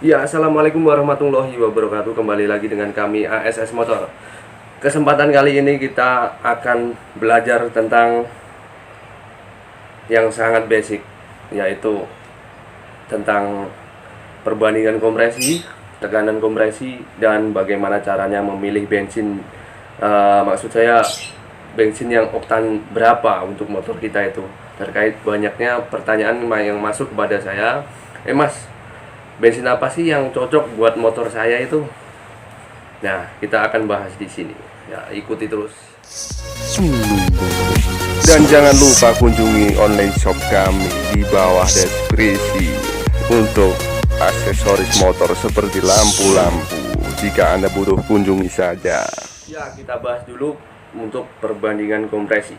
Ya, assalamualaikum warahmatullahi wabarakatuh. Kembali lagi dengan kami ASS Motor. Kesempatan kali ini kita akan belajar tentang yang sangat basic, yaitu tentang perbandingan kompresi, tekanan kompresi, dan bagaimana caranya memilih bensin. Maksud saya bensin yang oktan berapa untuk motor kita itu. Terkait banyaknya pertanyaan yang masuk kepada saya, Mas, bensin apa sih yang cocok buat motor saya itu? Nah, kita akan bahas di sini. Ya, ikuti terus. Dan jangan lupa kunjungi online shop kami di bawah deskripsi untuk aksesoris motor seperti lampu-lampu. Jika Anda butuh, kunjungi saja. Ya, kita bahas dulu untuk perbandingan kompresi.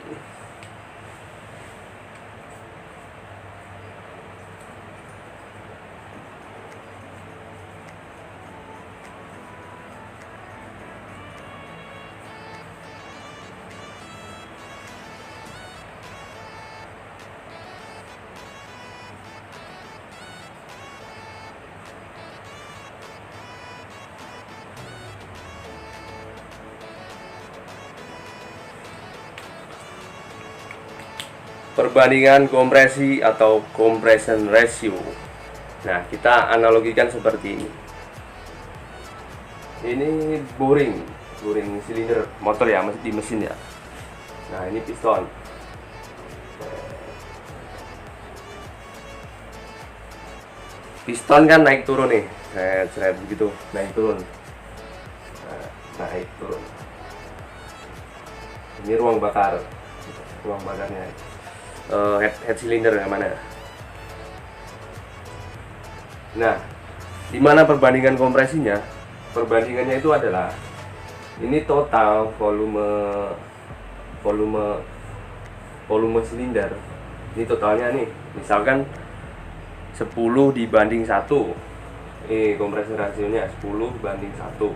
Perbandingan kompresi atau compression ratio. Nah, kita analogikan seperti ini. Ini boring silinder motor ya, masih di mesin ya. Nah, ini piston. Piston kan naik turun nih, seret begitu, naik turun. Nah, naik turun. Ini ruang bakarnya. Head cylinder yang mana? Nah, di mana perbandingan kompresinya? Perbandingannya itu adalah ini total volume silinder. Ini totalnya nih, misalkan 10 dibanding 1. Ini kompresi rasionya 10 banding 1.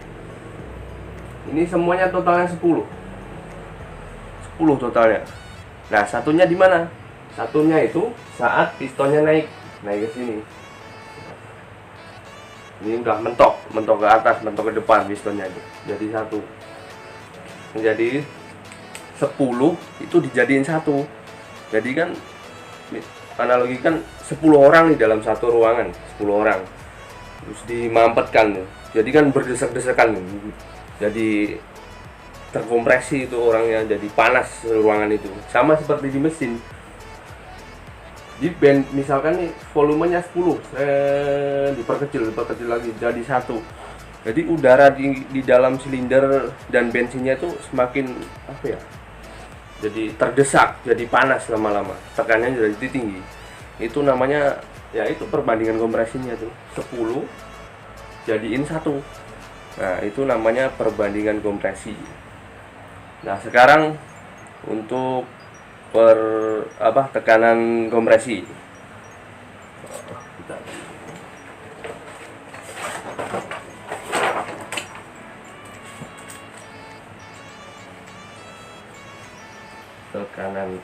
Ini semuanya totalnya 10 totalnya. Nah, satunya di mana? Satunya itu saat pistonnya naik ke sini. Ini udah mentok ke atas, mentok ke depan pistonnya itu. Jadi 1. Menjadi 10 itu dijadiin 1. Jadi kan analogikan 10 orang di dalam satu ruangan, 10 orang. Terus dimampetkan. Jadi kan berdesak-desakan. Jadi terkompresi itu orangnya, jadi panas ruangan itu. Sama seperti di mesin. Di misalkan nih volumenya 10, diperkecil lagi jadi 1. Jadi udara di dalam silinder dan bensinnya itu semakin jadi terdesak, jadi panas lama-lama. Tekanannya jadi tinggi. Itu namanya, ya itu perbandingan kompresinya tuh 10 jadiin 1. Nah, itu namanya perbandingan kompresi. Nah, sekarang untuk tekanan kompresi. Tekanan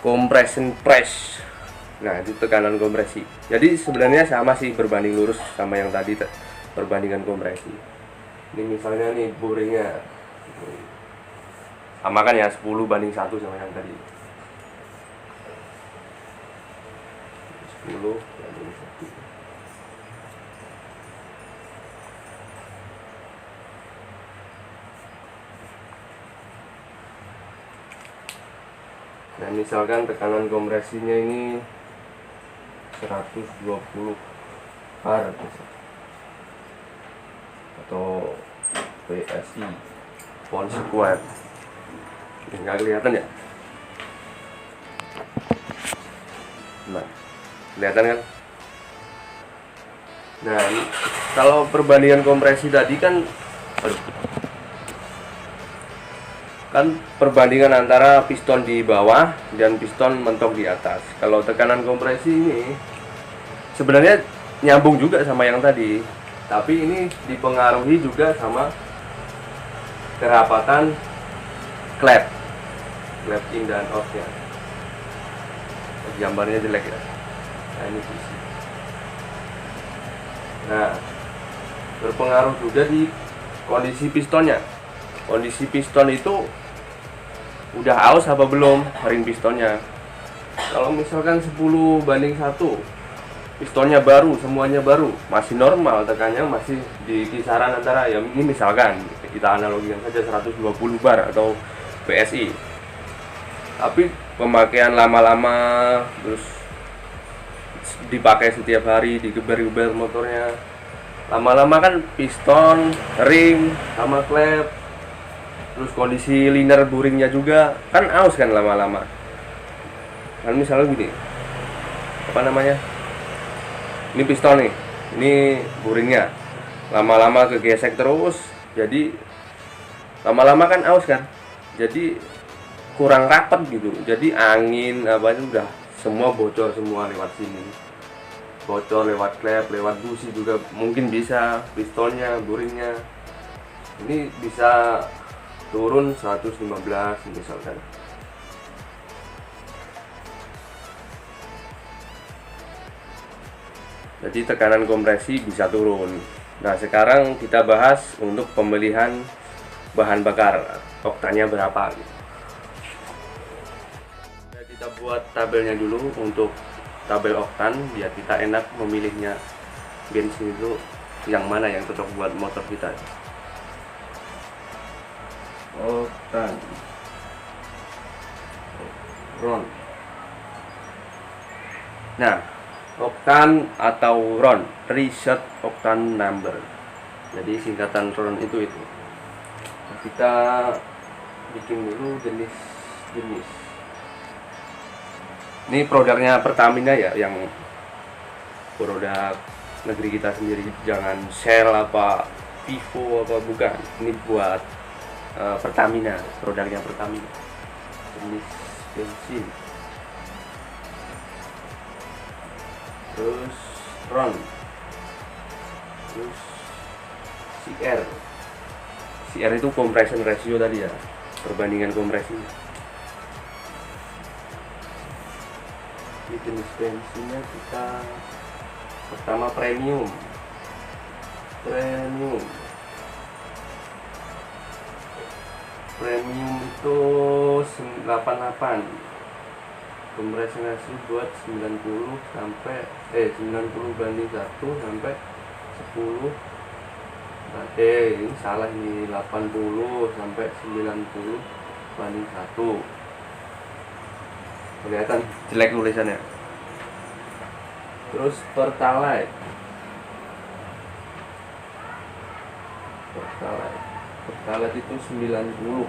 compression press. Nah, itu tekanan kompresi. Jadi sebenarnya sama sih, berbanding lurus sama yang tadi perbandingan kompresi. Ini misalnya nih boringnya sama kan ya, 10 banding 1 sama yang tadi. 10 banding 1. Nah, misalkan tekanan kompresinya ini 120 bar atau PSI, pound square. Nggak kelihatan ya? Nah, kelihatan kan? Nah, kalau perbandingan kompresi tadi kan, perbandingan antara piston di bawah dan piston mentok di atas. Kalau tekanan kompresi ini sebenarnya nyambung juga sama yang tadi, tapi ini dipengaruhi juga sama kerapatan klep in dan out nya. Gambarnya jelek ya. Nah, ini sisi. Nah, berpengaruh juga di kondisi pistonnya. Kondisi piston itu udah aus apa belum ring pistonnya. Kalau misalkan 10:1, pistonnya baru, semuanya baru, masih normal, tekannya masih di kisaran antara, ya ini misalkan kita analogikan saja 120 bar atau PSI. Tapi pemakaian lama-lama, terus dipakai setiap hari, digeber-geber motornya, lama-lama kan piston, ring, sama klep, terus kondisi liner buringnya juga kan aus kan lama-lama. Kan misalnya gini, apa namanya, ini piston nih, ini buringnya, lama-lama kegesek terus, jadi lama-lama kan aus kan, jadi kurang rapat gitu, jadi angin apa itu udah semua bocor semua lewat sini, bocor lewat klep, lewat busi juga mungkin bisa, pistonnya, buringnya ini bisa turun 115 misalkan. Jadi tekanan kompresi bisa turun. Nah, sekarang kita bahas untuk pemilihan bahan bakar, oktannya berapa gitu. Nah, kita buat tabelnya dulu untuk tabel oktan biar kita enak memilihnya bensin itu yang mana yang cocok buat motor kita. Oktan, RON. Nah, oktan atau RON, reset octane number. Jadi singkatan RON itu. Nah, kita bikin dulu jenis. Ini produknya Pertamina ya, yang produk negeri kita sendiri, jangan Shell apa Vivo apa, bukan. Ini buat Pertamina, produknya Pertamina. Jenis bensin. Terus RON, terus CR itu compression ratio tadi ya, perbandingan kompresi. Ini jenis bensinnya kita pertama premium itu 88, compression ratio buat 90 sampai 90:1 sampai 10. Ini salah, ini 80 sampai 90:1. Kelihatan jelek tulisannya. Terus Pertalite itu 90,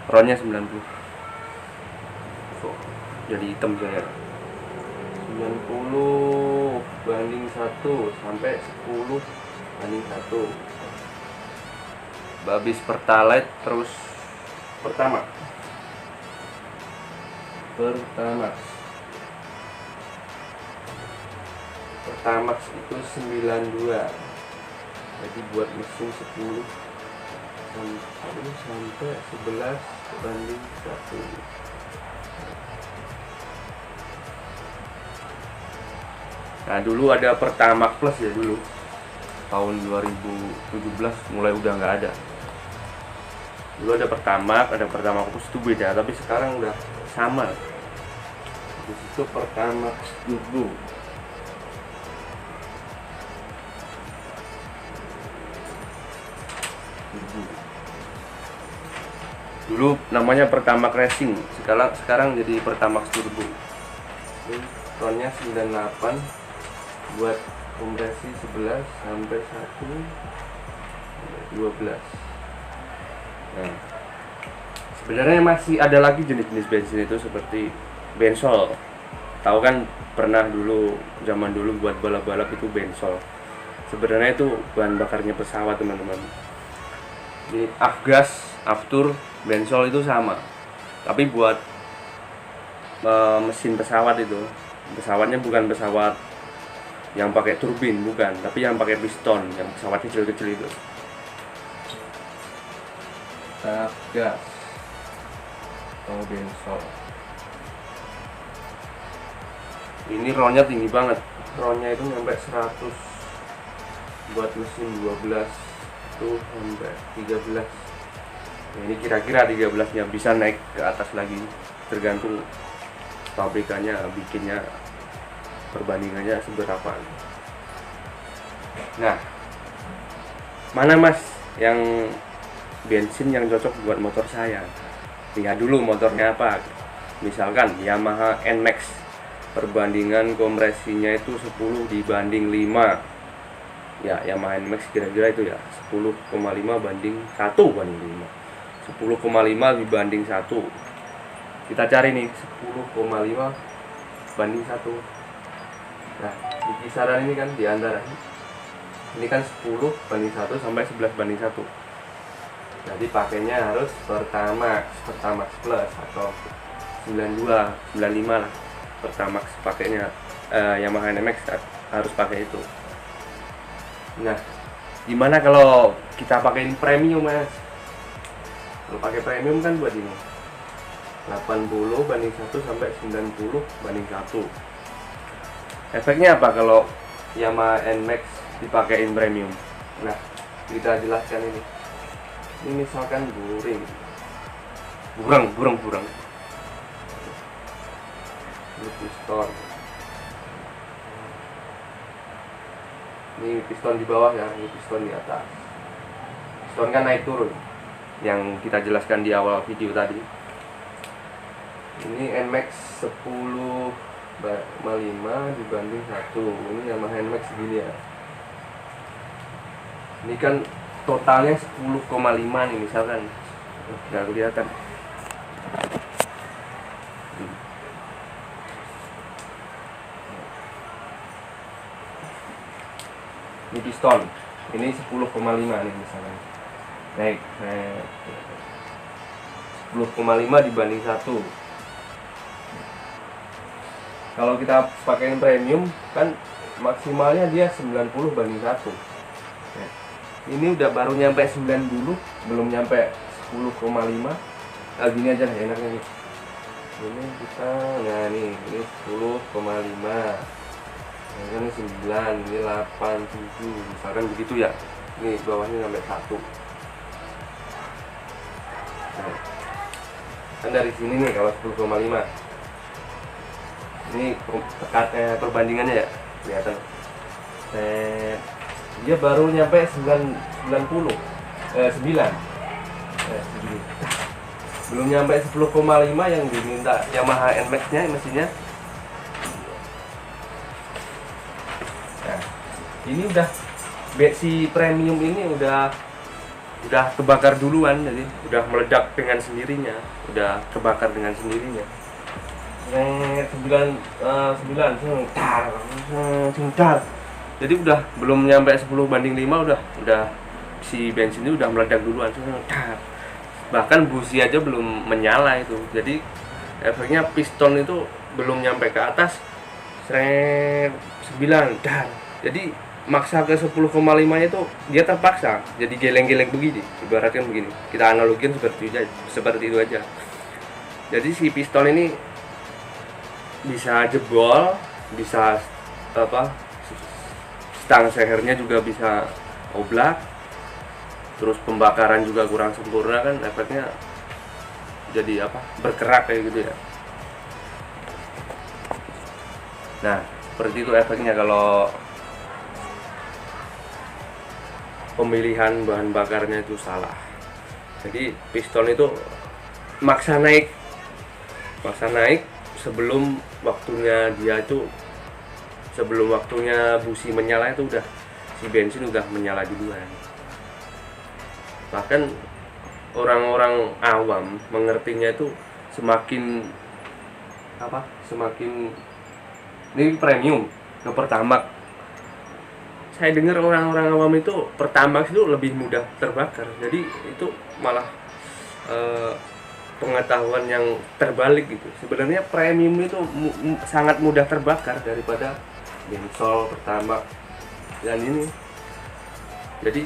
RON-nya 90. Jadi hitam saya. 90:1 sampai 10:1. Habis Pertalite terus Pertamax itu 92. Jadi buat mesin 10 sampai 11:1. Nah, dulu ada Pertamax Plus ya, dulu tahun 2017 mulai udah nggak ada. Dulu ada Pertamax Plus, itu beda, tapi sekarang udah sama. Di situ Pertamax Turbo. Dulu namanya Pertamax Racing, sekarang jadi Pertamax Turbo. Ini tonnya 98, buat kompresi 11 sampai 12. Nah, sebenarnya masih ada lagi jenis-jenis bensin itu seperti Bensol. Tahu kan, pernah dulu, zaman dulu buat balap-balap itu Bensol. Sebenarnya itu bahan bakarnya pesawat teman-teman. Di afgas, aftur, bensol itu sama, tapi buat mesin pesawat itu, pesawatnya bukan pesawat yang pakai turbin, bukan, tapi yang pakai piston, yang pesawat kecil-kecil itu. Afgas atau bensol. Ini ronnya tinggi banget, ronnya itu sampai 100, buat mesin 12 itu sampai 13. Nah, ini kira-kira 13-nya, bisa naik ke atas lagi tergantung pabrikannya bikinnya perbandingannya seberapa. Nah, mana mas yang bensin yang cocok buat motor saya? Lihat dulu motornya apa. Misalkan Yamaha NMAX, perbandingan kompresinya itu 10 dibanding 5. Ya, Yamaha NMAX kira-kira itu ya 10,5 banding 1 banding 5. 10,5 dibanding 1. Kita cari nih 10,5 banding 1. Nah, di kisaran ini kan di antara ini kan 10 banding 1 sampai 11 banding 1. Jadi pakainya harus Pertamax Plus atau 92, 95 lah. Pertamax pakainya Yamaha NMAX harus pakai itu. Nah, gimana kalau kita pakein premium mas? Kalau pakai premium kan buat ini 80 banding 1 sampai 90 banding 1. Efeknya apa kalau Yamaha NMAX dipakein premium? Nah, kita jelaskan ini. Ini misalkan burung. Ini piston. Ini piston di bawah ya, ini piston di atas. Piston kan naik turun, yang kita jelaskan di awal video tadi. Ini NMAX 10,5 dibanding 1. Ini Yamaha NMAX segini ya. Ini kan totalnya 10,5 nih misalkan. Nggak kelihatan. Ini piston, ini 10,5 nih misalnya, naik 10,5 dibanding 1. Kalau kita pakai premium kan maksimalnya dia 90 banding 1. Nah, ini udah baru nyampe 90, belum nyampe 10,5. Nah, gini aja lah enaknya nih. Ini kita, nah nih, ini 10,5. Ini 9, ini 8, 7, misalkan begitu ya. Ini bawahnya sampai 1. Nah, kan dari sini nih kalau 10,5. Ini perbandingannya ya, kelihatan. Dia baru nyampe 9. Belum nyampe 10,5 yang diminta Yamaha NMAX-nya mesinnya. Ini udah si premium ini udah kebakar duluan, jadi udah meledak dengan sendirinya, udah kebakar dengan sendirinya. 9 jadi udah belum nyampe 10 banding 5 udah si bensin ini udah meledak duluan. Bahkan busi aja belum menyala itu. Jadi efeknya piston itu belum nyampe ke atas 9 dar. Jadi maksa ke 10,5 itu dia terpaksa jadi geleng-geleng begini, ibaratkan begini, kita analogin seperti itu aja. Jadi si piston ini bisa jebol, bisa stang sehernya juga bisa oblak, terus pembakaran juga kurang sempurna, kan efeknya jadi berkerak kayak gitu ya. Nah, seperti itu efeknya kalau pemilihan bahan bakarnya itu salah. Jadi piston itu maksa naik sebelum waktunya sebelum waktunya busi menyala itu udah si bensin udah menyala duluan. Bahkan orang-orang awam mengertinya itu semakin ini premium ke Pertamax saya dengar orang-orang awam itu Pertamax itu lebih mudah terbakar. Jadi itu malah pengetahuan yang terbalik gitu. Sebenarnya premium itu sangat mudah terbakar daripada Bensol, Pertamax dan ini. Jadi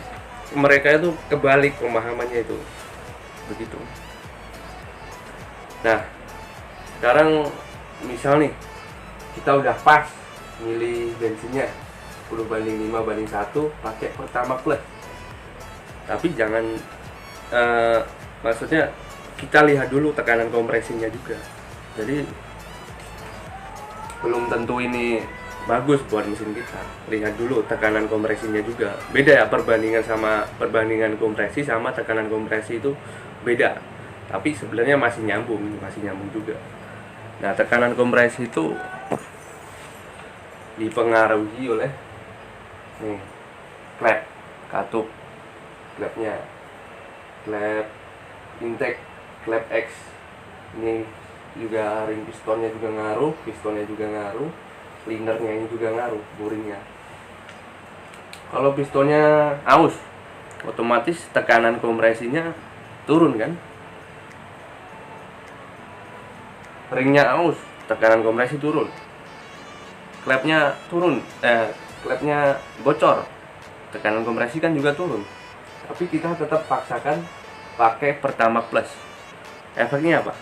mereka itu kebalik pemahamannya itu begitu. Nah, sekarang misal nih kita udah pas milih bensinnya 10:5:1 pakai Pertamax Plus. Tapi jangan maksudnya kita lihat dulu tekanan kompresinya juga. Jadi belum tentu ini bagus buat mesin kita. Lihat dulu tekanan kompresinya juga. Beda ya perbandingan kompresi sama tekanan kompresi itu beda. Tapi sebenarnya masih nyambung juga. Nah, tekanan kompresi itu dipengaruhi oleh nih klep, katup, klepnya, klep intake, klep X. Ini juga ring pistonnya juga ngaruh, linernya ini juga ngaruh, buringnya. Kalau pistonnya aus, otomatis tekanan kompresinya turun kan? Ringnya aus, tekanan kompresi turun. Klepnya bocor, tekanan kompresi kan juga turun. Tapi kita tetap paksakan pakai Pertamax Plus. Efeknya apa?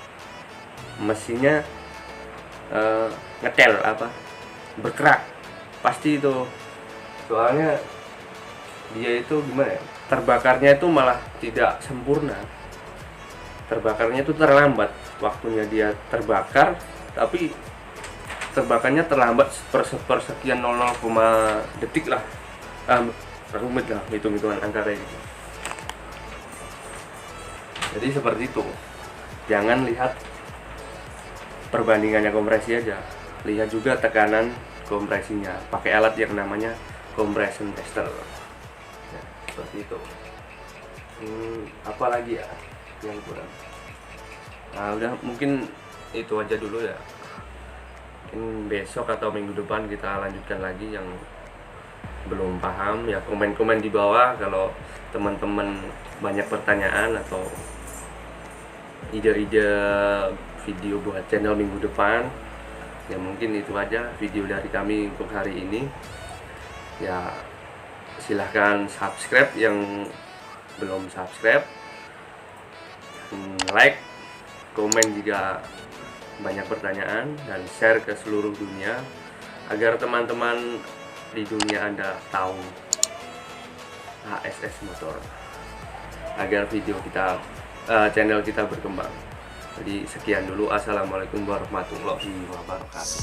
Mesinnya ngetel berkerak pasti itu. Soalnya dia itu gimana ya, terbakarnya itu malah tidak sempurna. Terbakarnya itu terlambat, waktunya dia terbakar, tapi terbakarnya terlambat sepersekian 00, detik lah. Rumit lah hitung-hitungan angka kayak gitu. Jadi seperti itu. Jangan lihat perbandingannya kompresi aja, lihat juga tekanan kompresinya. Pakai alat yang namanya compression tester. Ya, seperti itu. Apa lagi ya yang kurang? Nah, udah mungkin itu aja dulu ya. Mungkin besok atau minggu depan kita lanjutkan lagi. Yang belum paham ya komen-komen di bawah. Kalau teman-teman banyak pertanyaan atau ide-ide video buat channel minggu depan, ya mungkin itu aja video dari kami untuk hari ini. Ya silahkan subscribe yang belum subscribe, like, komen jika banyak pertanyaan, dan share ke seluruh dunia agar teman-teman di dunia Anda tahu HSS Motor, agar video kita channel kita berkembang. Jadi sekian dulu. Assalamualaikum warahmatullahi wabarakatuh.